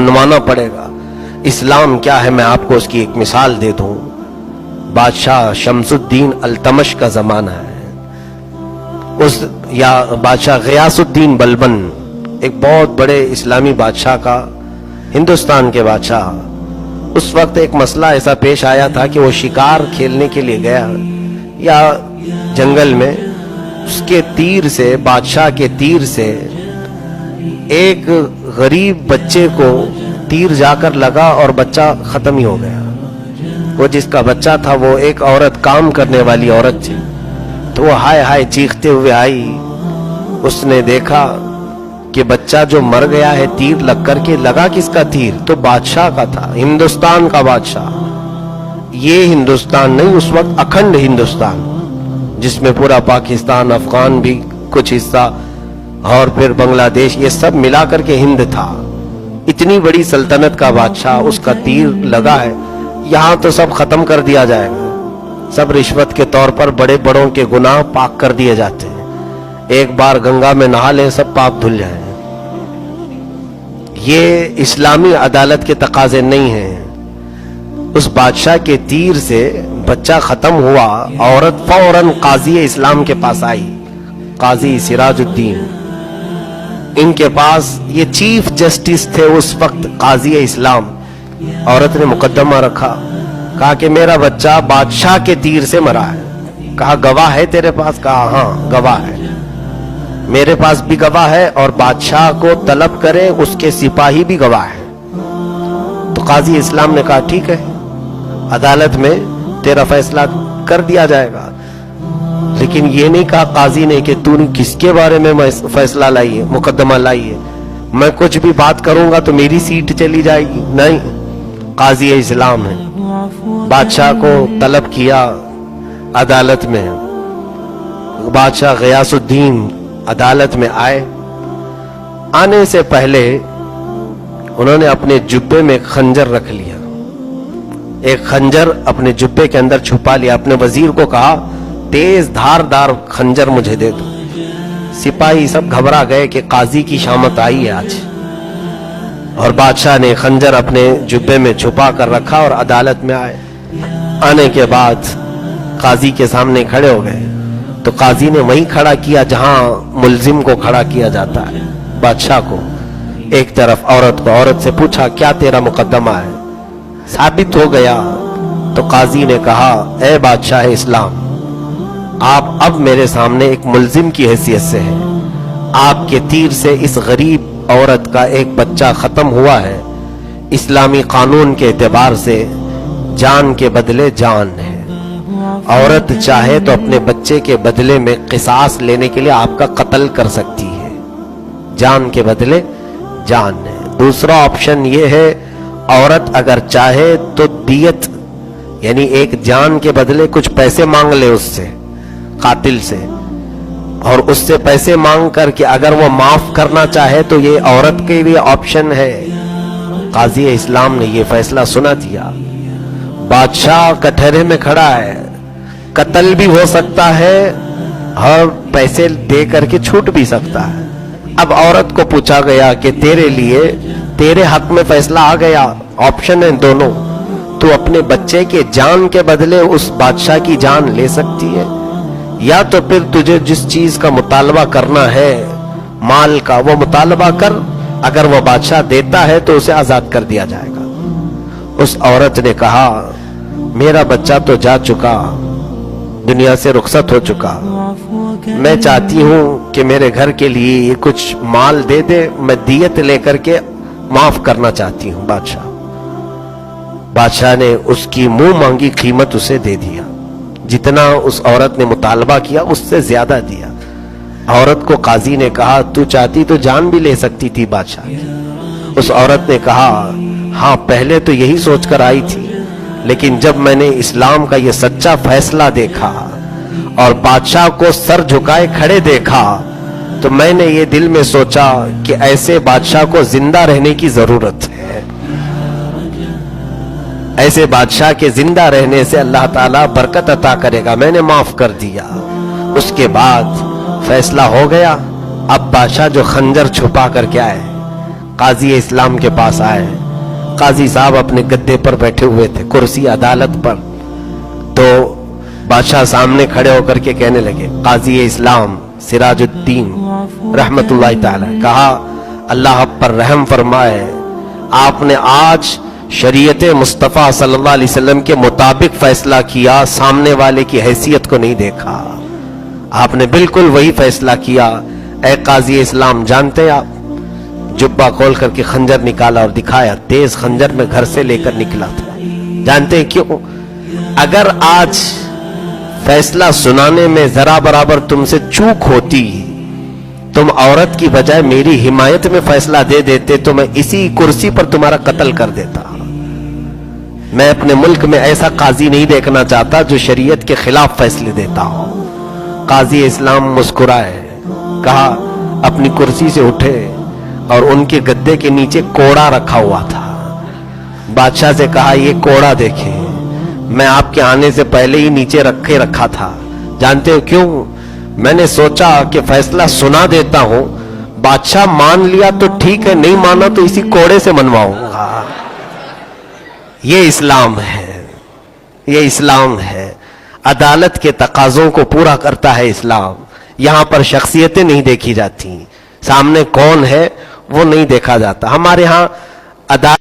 मनवाना पड़ेगा। इस्लाम क्या है मैं आपको उसकी एक मिसाल दे दूं। बादशाह शमसुद्दीन अल्तमश का जमाना है, उस या बादशाह गयासुद्दीन बलबन, एक बहुत बड़े इस्लामी बादशाह का, हिंदुस्तान के बादशाह। उस वक्त एक मसला ऐसा पेश आया था कि वो शिकार खेलने के लिए गया या जंगल में, उसके तीर से, बादशाह के तीर से एक गरीब बच्चे को तीर जाकर लगा और बच्चा खत्म ही हो गया। वो जिसका बच्चा था वो एक औरत, काम करने वाली औरत थी। तो वो हाय हाय चीखते हुए आई। उसने देखा कि बच्चा जो मर गया है तीर लग करके, लगा किसका तीर? तो बादशाह का था, हिंदुस्तान का बादशाह। ये हिंदुस्तान नहीं, उस वक्त अखंड हिंदुस्तान, जिसमें पूरा पाकिस्तान, अफगान भी कुछ हिस्सा और फिर बांग्लादेश, ये सब मिला करके हिंद था। इतनी बड़ी सल्तनत का बादशाह, उसका तीर लगा है। यहाँ तो सब खत्म कर दिया जाएगा, सब रिश्वत के तौर पर बड़े बड़ों के गुनाह पाक कर दिए जाते हैं। एक बार गंगा में नहा लें, सब पाप धुल जाए। ये इस्लामी अदालत के तकाजे नहीं हैं। उस बादशाह के तीर से बच्चा खत्म हुआ, औरत फौरन काजी इस्लाम के पास आई, काजी सिराजुद्दीन। इनके पास ये चीफ जस्टिस थे उस वक्त, काजी इस्लाम। औरत ने मुकदमा रखा, कहा कि मेरा बच्चा बादशाह के तीर से मरा है। कहा गवाह है तेरे पास? कहा हाँ गवाह है, मेरे पास भी गवाह है और बादशाह को तलब करे उसके सिपाही भी गवाह है। तो काजी इस्लाम ने कहा ठीक है, अदालत में तेरा फैसला कर दिया जाएगा। लेकिन ये नहीं कहा काजी ने कि तूने किसके बारे में फैसला लाई है, मुकदमा लाई है, मैं कुछ भी बात करूंगा तो मेरी सीट चली जाएगी। नहीं, काजी इस्लाम ने बादशाह को तलब किया अदालत में। बादशाह गयासुद्दीन अदालत में आए। आने से पहले उन्होंने अपने जुब्बे में खंजर रख लिया, एक खंजर अपने जुब्बे के अंदर छुपा लिया। अपने वजीर को कहा तेज धारदार खंजर मुझे दे दो। सिपाही सब घबरा गए कि काजी की शामत आई है आज। और बादशाह ने खंजर अपने जुब्बे में छुपा कर रखा और अदालत में आए। आने के बाद काजी के सामने खड़े हो गए। तो काजी ने वहीं खड़ा किया जहां मुल्जिम को खड़ा किया जाता है, बादशाह को एक तरफ, औरत को। औरत से पूछा क्या तेरा मुकदमा है? साबित हो गया तो काजी ने कहा ए बादशाह इस्लाम, आप अब मेरे सामने एक मुल्जिम की हैसियत से हैं। आपके तीर से इस गरीब औरत का एक बच्चा खत्म हुआ है। इस्लामी कानून के एतबार से जान के बदले जान है। औरत चाहे तो अपने बच्चे के बदले में किसास लेने के लिए आपका कत्ल कर सकती है, जान के बदले जान है। दूसरा ऑप्शन ये है, औरत अगर चाहे तो दियत, यानी एक जान के बदले कुछ पैसे मांग ले उससे, कातिल से, और उससे पैसे मांग करके अगर वो माफ करना चाहे तो ये औरत के लिए ऑप्शन है। काजी इस्लाम ने ये फैसला सुना दिया। बादशाह कटहरे में खड़ा है, कत्ल भी हो सकता है और पैसे दे करके छूट भी सकता है। अब औरत को पूछा गया कि तेरे लिए, तेरे हक में फैसला आ गया, ऑप्शन है दोनों, तू अपने बच्चे के जान के बदले उस बादशाह की जान ले सकती है, या तो फिर तुझे जिस चीज का मुतालबा करना है, माल का, वो मुतालबा कर। अगर वो बादशाह देता है तो उसे आजाद कर दिया जाएगा। उस औरत ने कहा मेरा बच्चा तो जा चुका, दुनिया से रुखसत हो चुका, मैं चाहती हूं कि मेरे घर के लिए ये कुछ माल दे दे, मैं दियत लेकर के माफ करना चाहती हूं। बादशाह ने उसकी मुंह मांगी कीमत उसे दे दिया, जितना उस औरत ने मुतालबा किया उससे ज्यादा दिया। औरत को काजी ने कहा तू चाहती तो जान भी ले सकती थी बादशाह की। उस औरत ने कहा हाँ पहले तो यही सोचकर आई थी, लेकिन जब मैंने इस्लाम का ये सच्चा फैसला देखा और बादशाह को सर झुकाए खड़े देखा तो मैंने ये दिल में सोचा कि ऐसे बादशाह को जिंदा रहने की जरूरत है। ऐसे बादशाह के जिंदा रहने से अल्लाह ताला बरकत अता करेगा। मैंने माफ कर दिया। उसके बाद फैसला हो गया। अब बादशाह जो खंजर छुपा करके आए, قاضی اسلام کے پاس آئے. قاضی صاحب اپنے گدے پر بیٹھے ہوئے تھے, کرسی عدالت پر. تو بادشاہ سامنے کھڑے ہو کر کے کہنے لگے, قاضی اسلام سراج الدین رحمت اللہ تعالی, کہا اللہ آپ پر رحم فرمائے, آپ نے آج شریعت مصطفیٰ صلی اللہ علیہ وسلم کے مطابق فیصلہ کیا, سامنے والے کی حیثیت کو نہیں دیکھا, آپ نے بالکل وہی فیصلہ کیا. اے قاضی اسلام, جانتے ہیں آپ, جبہ کھول کر کے خنجر نکالا اور دکھایا, تیز خنجر میں گھر سے لے کر نکلا تھا. جانتے ہیں کیوں؟ اگر آج فیصلہ سنانے میں ذرا برابر تم سے چوک ہوتی, تم عورت کی بجائے میری حمایت میں فیصلہ دے دیتے تو میں اسی کرسی پر تمہارا قتل کر دیتا. میں اپنے ملک میں ایسا قاضی نہیں دیکھنا چاہتا جو شریعت کے خلاف فیصلے دیتا ہو. قاضی اسلام مسکرائے, کہا اپنی کرسی سے اٹھے اور ان کے گدے کے نیچے کوڑا رکھا ہوا تھا. بادشاہ سے کہا یہ کوڑا دیکھیں, میں آپ کے آنے سے پہلے ہی نیچے رکھا تھا. جانتے ہو کیوں؟ میں نے سوچا کہ فیصلہ سنا دیتا ہوں, بادشاہ مان لیا تو ٹھیک ہے, نہیں مانا تو اسی کوڑے سے منواؤں گا. یہ اسلام ہے, یہ اسلام ہے. عدالت کے تقاضوں کو پورا کرتا ہے اسلام. یہاں پر شخصیتیں نہیں دیکھی جاتی, سامنے کون ہے وہ نہیں دیکھا جاتا. ہمارے ہاں عدالت